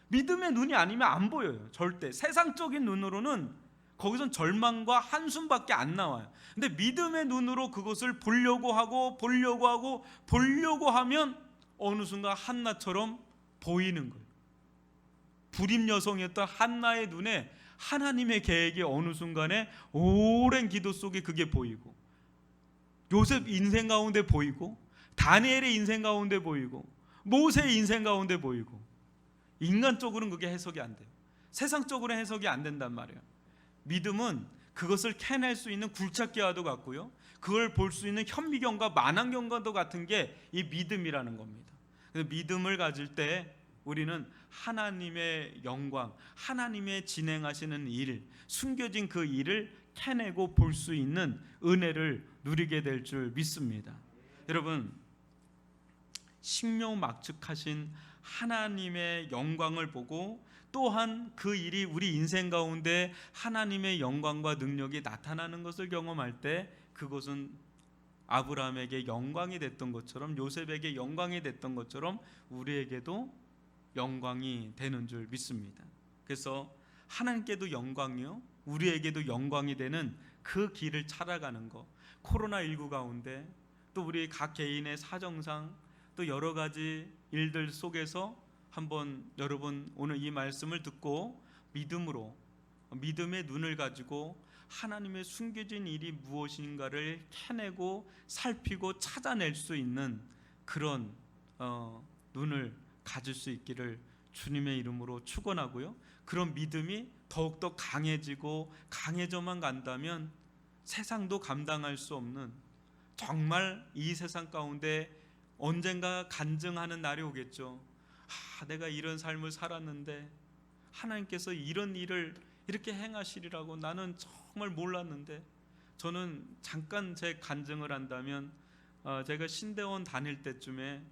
믿음의 눈이 아니면 안 보여요. 절대. 세상적인 눈으로는 거기선 절망과 한숨밖에 안 나와요. 근데 믿음의 눈으로 그것을 보려고 하면 어느 순간 한나처럼 보이는 거예요. 불임 여성이었던 한나의 눈에 하나님의 계획이 어느 순간에 오랜 기도 속에 그게 보이고, 요셉 인생 가운데 보이고, 다니엘의 인생 가운데 보이고, 모세의 인생 가운데 보이고. 인간적으로는 그게 해석이 안 돼요. 세상적으로 해석이 안 된단 말이에요. 믿음은 그것을 캐낼 수 있는 굴착기와도 같고요, 그걸 볼 수 있는 현미경과 만안경과도 같은 게 이 믿음이라는 겁니다. 그래서 믿음을 가질 때 우리는 하나님의 영광, 하나님의 진행하시는 일, 숨겨진 그 일을 캐내고 볼 수 있는 은혜를 누리게 될 줄 믿습니다. 여러분, 신묘막측하신 하나님의 영광을 보고 또한 그 일이 우리 인생 가운데 하나님의 영광과 능력이 나타나는 것을 경험할 때 그것은 아브라함에게 영광이 됐던 것처럼, 요셉에게 영광이 됐던 것처럼 우리에게도 영광이 되는 줄 믿습니다. 그래서 하나님께도 영광이요, 우리에게도 영광이 되는 그 길을 찾아가는 것, 코로나19 가운데 또 우리 각 개인의 사정상 또 여러 가지 일들 속에서 한번 여러분 오늘 이 말씀을 듣고 믿음으로, 믿음의 눈을 가지고 하나님의 숨겨진 일이 무엇인가를 캐내고 살피고 찾아낼 수 있는 그런 눈을 가질 수 있기를 주님의 이름으로 축원하고요, 그런 믿음이 더욱더 강해지고 강해져만 간다면 세상도 감당할 수 없는, 정말 이 세상 가운데 언젠가 간증하는 날이 오겠죠. 내가 이런 삶을 살았는데 하나님께서 이런 일을 이렇게 행하시리라고 나는 정말 몰랐는데. 저는 잠깐 제 간증을 한다면 제가 신대원 다닐 때쯤에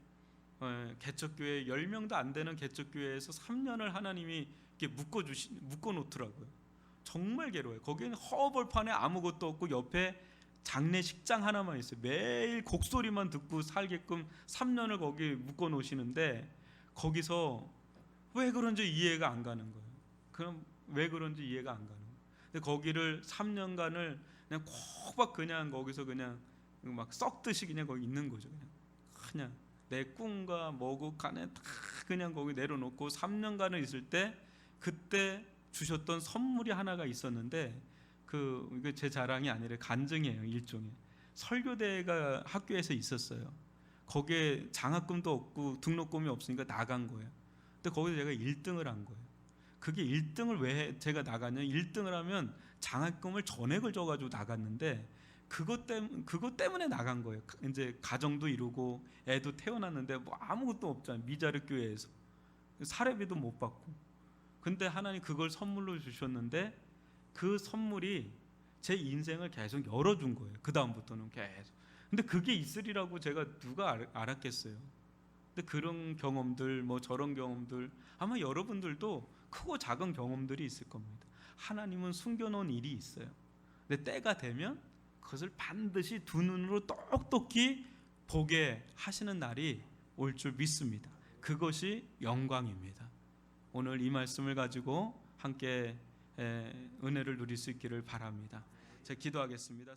개척교회 10명도 안 되는 개척교회에서 3년을 하나님이 이렇게 묶어놓더라고요. 정말 괴로워요. 거기는 허벌판에 아무것도 없고 옆에 장례식장 하나만 있어요. 매일 곡소리만 듣고 살게끔 3년을 거기 묶어놓으시는데 거기서 왜 그런지 이해가 안 가는 거예요. 그럼 왜 그런지 이해가 안 가는 거예요. 근데 거기를 3년간을 그냥 콕박 그냥 거기서 그냥 막 썩듯이 그냥 거기 있는 거죠. 그냥 내 꿈과 뭐고 간에 다 그냥 거기 내려놓고 3년간을 있을 때 그때 주셨던 선물이 하나가 있었는데, 이게 제 자랑이 아니라 간증이에요. 일종의 설교대가 학교에서 있었어요. 거기에 장학금도 없고 등록금이 없으니까 나간 거예요. 근데 거기서 제가 1등을 한 거예요. 그게 1등을 왜 제가 나갔냐? 1등을 하면 장학금을 전액을 줘가지고 나갔는데 그것 때문에 나간 거예요. 이제 가정도 이루고 애도 태어났는데 뭐 아무것도 없잖아요. 미자립 교회에서 사례비도 못 받고. 근데 하나님 그걸 선물로 주셨는데 그 선물이 제 인생을 계속 열어준 거예요. 그 다음부터는 계속. 근데 그게 있으리라고 제가 누가 알았겠어요. 근데 그런 경험들, 뭐 저런 경험들, 아마 여러분들도 크고 작은 경험들이 있을 겁니다. 하나님은 숨겨놓은 일이 있어요. 근데 때가 되면 그것을 반드시 두 눈으로 똑똑히 보게 하시는 날이 올 줄 믿습니다. 그것이 영광입니다. 오늘 이 말씀을 가지고 함께 은혜를 누릴 수 있기를 바랍니다. 제가 기도하겠습니다.